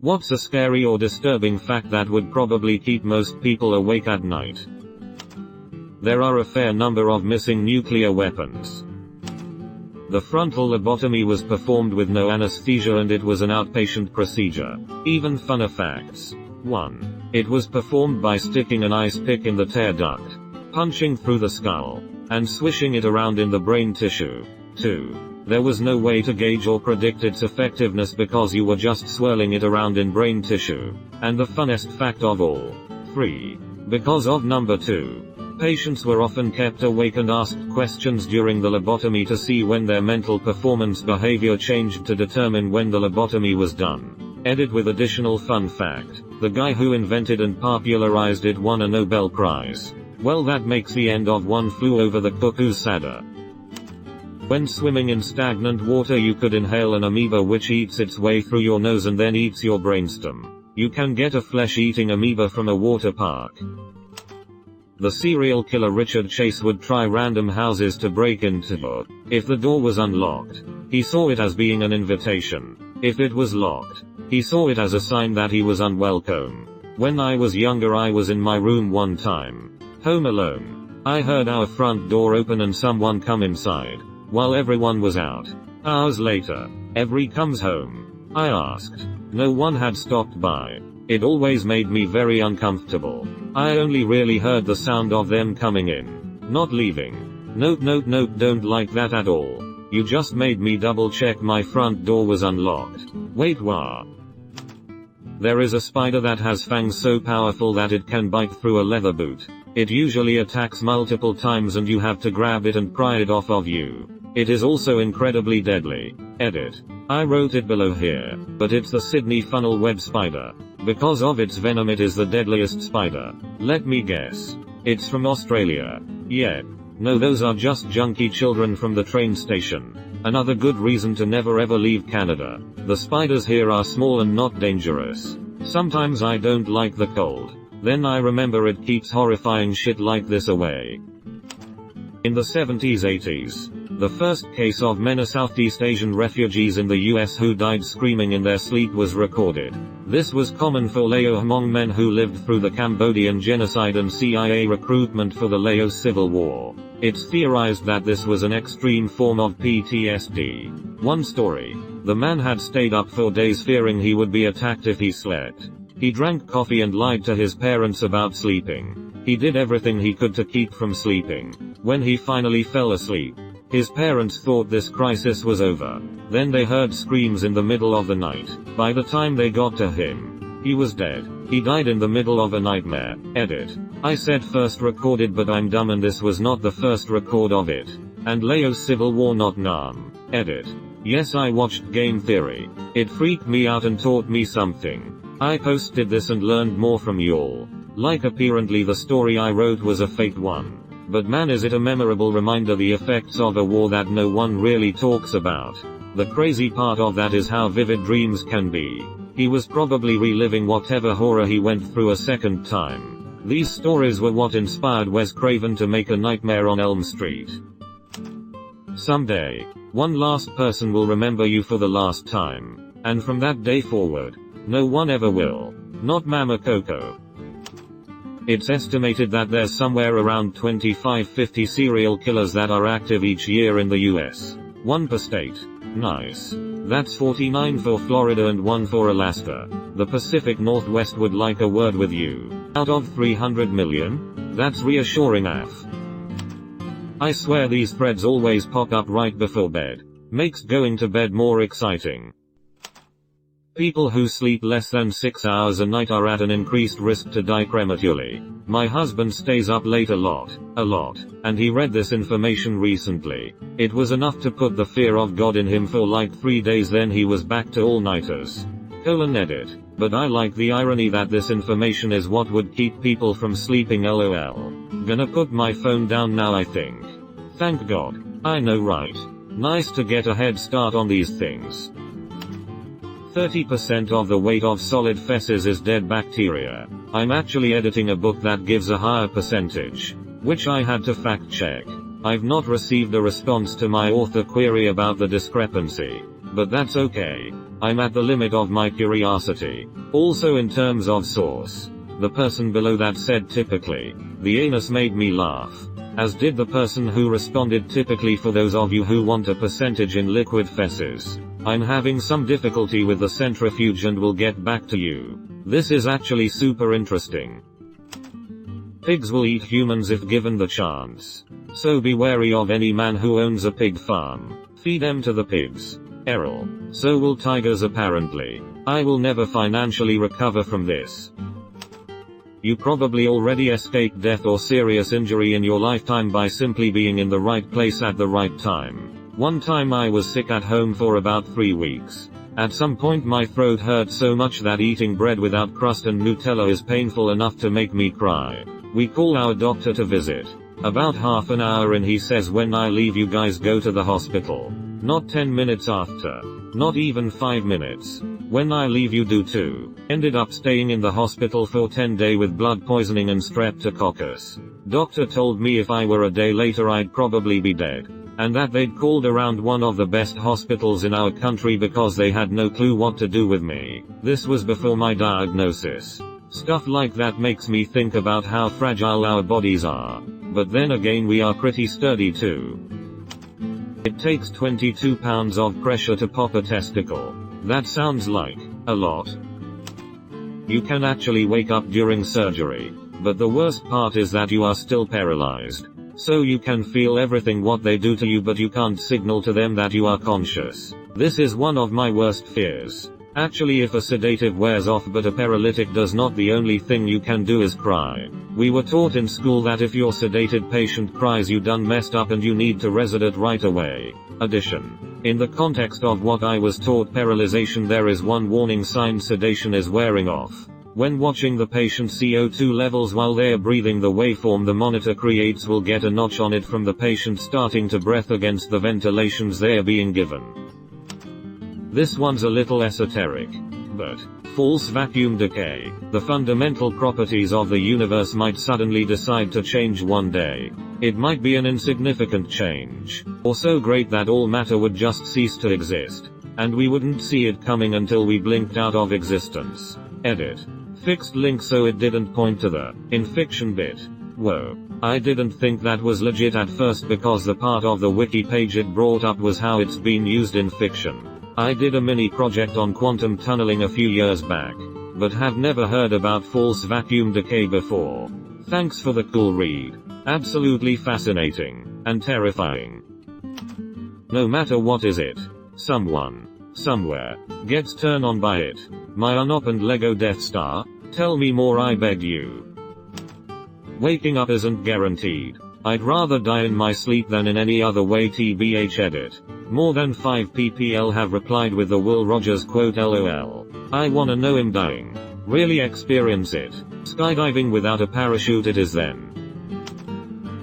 What's a scary or disturbing fact that would probably keep most people awake at night? There are a fair number of missing nuclear weapons. The frontal lobotomy was performed with no anesthesia and it was an outpatient procedure. Even funner facts. 1. It was performed by sticking an ice pick in the tear duct, punching through the skull, and swishing it around in the brain tissue. 2. There was no way to gauge or predict its effectiveness because you were just swirling it around in brain tissue. And the funnest fact of all. 3. Because of number 2. Patients were often kept awake and asked questions during the lobotomy to see when their mental performance behavior changed to determine when the lobotomy was done. Edit with additional fun fact. The guy who invented and popularized it won a Nobel Prize. Well, that makes the end of One Flew Over the Cuckoo's sadder. When swimming in stagnant water you could inhale an amoeba which eats its way through your nose and then eats your brainstem. You can get a flesh-eating amoeba from a water park. The serial killer Richard Chase would try random houses to break into. If the door was unlocked, he saw it as being an invitation. If it was locked, he saw it as a sign that he was unwelcome. When I was younger I was in my room one time, home alone. I heard our front door open and someone come inside, while everyone was out. Hours later, every comes home. I asked. No one had stopped by. It always made me very uncomfortable. I only really heard the sound of them coming in, not leaving. Nope, don't like that at all. You just made me double check my front door was unlocked. Wait, what? There is a spider that has fangs so powerful that it can bite through a leather boot. It usually attacks multiple times and you have to grab it and pry it off of you. It is also incredibly deadly. Edit. I wrote it below here, but it's the Sydney funnel web spider. Because of its venom it is the deadliest spider. Let me guess. It's from Australia. Yeah. No, those are just junkie children from the train station. Another good reason to never ever leave Canada. The spiders here are small and not dangerous. Sometimes I don't like the cold. Then I remember it keeps horrifying shit like this away. In the 70s 80s, the first case of many Southeast Asian refugees in the US who died screaming in their sleep was recorded. This was common for Lao among men who lived through the Cambodian genocide and CIA recruitment for the Lao Civil War. It's theorized that this was an extreme form of PTSD. One story. The man had stayed up for days fearing he would be attacked if he slept. He drank coffee and lied to his parents about sleeping. He did everything he could to keep from sleeping. When he finally fell asleep, his parents thought this crisis was over. Then they heard screams in the middle of the night. By the time they got to him, he was dead. He died in the middle of a nightmare. Edit. I said first recorded but I'm dumb and this was not the first record of it. And Lao's Civil War not Nam. Edit. Yes, I watched Game Theory. It freaked me out and taught me something. I posted this and learned more from y'all. Like apparently the story I wrote was a fake one. But man is it a memorable reminder the effects of a war that no one really talks about. The crazy part of that is how vivid dreams can be. He was probably reliving whatever horror he went through a second time. These stories were what inspired Wes Craven to make A Nightmare on Elm Street. Someday, one last person will remember you for the last time. And from that day forward, no one ever will. Not Mama Coco. It's estimated that there's somewhere around 25-50 serial killers that are active each year in the US. One per state. Nice. That's 49 for Florida and 1 for Alaska. The Pacific Northwest would like a word with you. Out of 300 million? That's reassuring AF. I swear these threads always pop up right before bed. Makes going to bed more exciting. People who sleep less than 6 hours a night are at an increased risk to die prematurely. My husband stays up late a lot, and he read this information recently. It was enough to put the fear of God in him for like 3 days, then he was back to all-nighters. Edit. But I like the irony that this information is what would keep people from sleeping, lol. Gonna put my phone down now I think. Thank God. I know, right? Nice to get a head start on these things. 30% of the weight of solid feces is dead bacteria. I'm actually editing a book that gives a higher percentage, which I had to fact check. I've not received a response to my author query about the discrepancy, But that's okay. I'm at the limit of my curiosity. Also in terms of source. The person below that said typically. The anus made me laugh. As did the person who responded typically. For those of you who want a percentage in liquid feces. I'm having some difficulty with the centrifuge and will get back to you. This is actually super interesting. Pigs will eat humans if given the chance. So be wary of any man who owns a pig farm. Feed them to the pigs. Errol. So will tigers apparently. I will never financially recover from this. You probably already escaped death or serious injury in your lifetime by simply being in the right place at the right time. One time I was sick at home for about 3 weeks. At some point my throat hurt so much that eating bread without crust and Nutella is painful enough to make me cry. We call our doctor to visit. About half an hour in he says, when I leave you guys go to the hospital. Not 10 minutes after. Not even 5 minutes. When I leave you do too. Ended up staying in the hospital for 10 days with blood poisoning and streptococcus. Doctor told me if I were a day later I'd probably be dead. And that they'd called around one of the best hospitals in our country because they had no clue what to do with me. This was before my diagnosis. Stuff like that makes me think about how fragile our bodies are. But then again we are pretty sturdy too. It takes 22 pounds of pressure to pop a testicle. That sounds like a lot. You can actually wake up during surgery. But the worst part is that you are still paralyzed. So you can feel everything what they do to you, but you can't signal to them that you are conscious. This is one of my worst fears. Actually, if a sedative wears off but a paralytic does not, the only thing you can do is cry. We were taught in school that if your sedated patient cries you done messed up and you need to resident right away. Addition. In the context of what I was taught paralyzation, there is one warning sign: sedation is wearing off. When watching the patient's CO2 levels while they're breathing, the waveform the monitor creates will get a notch on it from the patient starting to breath against the ventilations they're being given. This one's a little esoteric. But false vacuum decay. The fundamental properties of the universe might suddenly decide to change one day. It might be an insignificant change, or so great that all matter would just cease to exist. And we wouldn't see it coming until we blinked out of existence. Edit. Fixed link so it didn't point to the in fiction bit. Whoa. I didn't think that was legit at first because the part of the wiki page it brought up was how it's been used in fiction. I did a mini project on quantum tunneling a few years back, but have never heard about false vacuum decay before. Thanks for the cool read. Absolutely fascinating. And terrifying. No matter what is it, someone, somewhere, gets turned on by it. My unopened Lego Death Star? Tell me more, I beg you. Waking up isn't guaranteed. I'd rather die in my sleep than in any other way. TBH edit. More than 5 ppl have replied with the Will Rogers quote LOL. I wanna know him dying. Really experience it. Skydiving without a parachute it is then.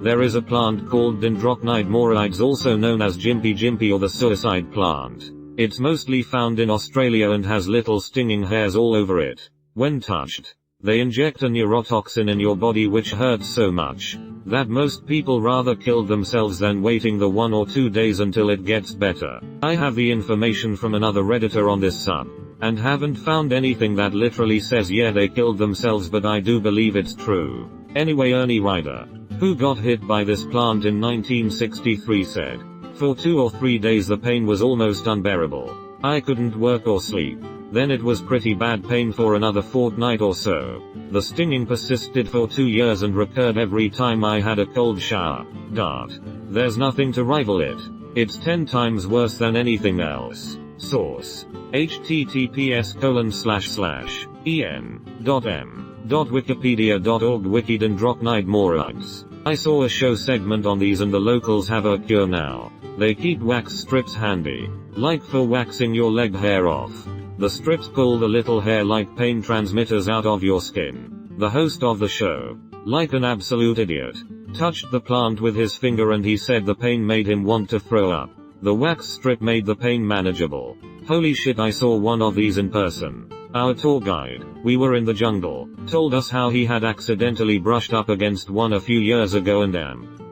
There is a plant called Dendrocnide also known as Jimpy or the suicide plant. It's mostly found in Australia and has little stinging hairs all over it. When touched, they inject a neurotoxin in your body which hurts so much that most people rather kill themselves than waiting the 1 or 2 days until it gets better. I have the information from another Redditor on this sub, and haven't found anything that literally says yeah they killed themselves, but I do believe it's true. Anyway, Ernie Ryder, who got hit by this plant in 1963, said, for 2 or 3 days the pain was almost unbearable. I couldn't work or sleep. Then it was pretty bad pain for another fortnight or so. The stinging persisted for 2 years and recurred every time I had a cold shower. Dart. There's nothing to rival it. It's 10 times worse than anything else. Source. https://en.m.wikipedia.org Wiki Dendrocnide Morax. I saw a show segment on these and the locals have a cure now. They keep wax strips handy. Like for waxing your leg hair off. The strips pull the little hair-like pain transmitters out of your skin. The host of the show, like an absolute idiot, touched the plant with his finger and he said the pain made him want to throw up. The wax strip made the pain manageable. Holy shit, I saw one of these in person. Our tour guide, we were in the jungle, told us how he had accidentally brushed up against one a few years ago and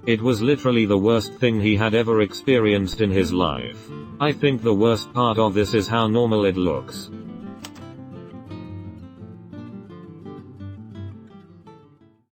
it was literally the worst thing he had ever experienced in his life. I think the worst part of this is how normal it looks.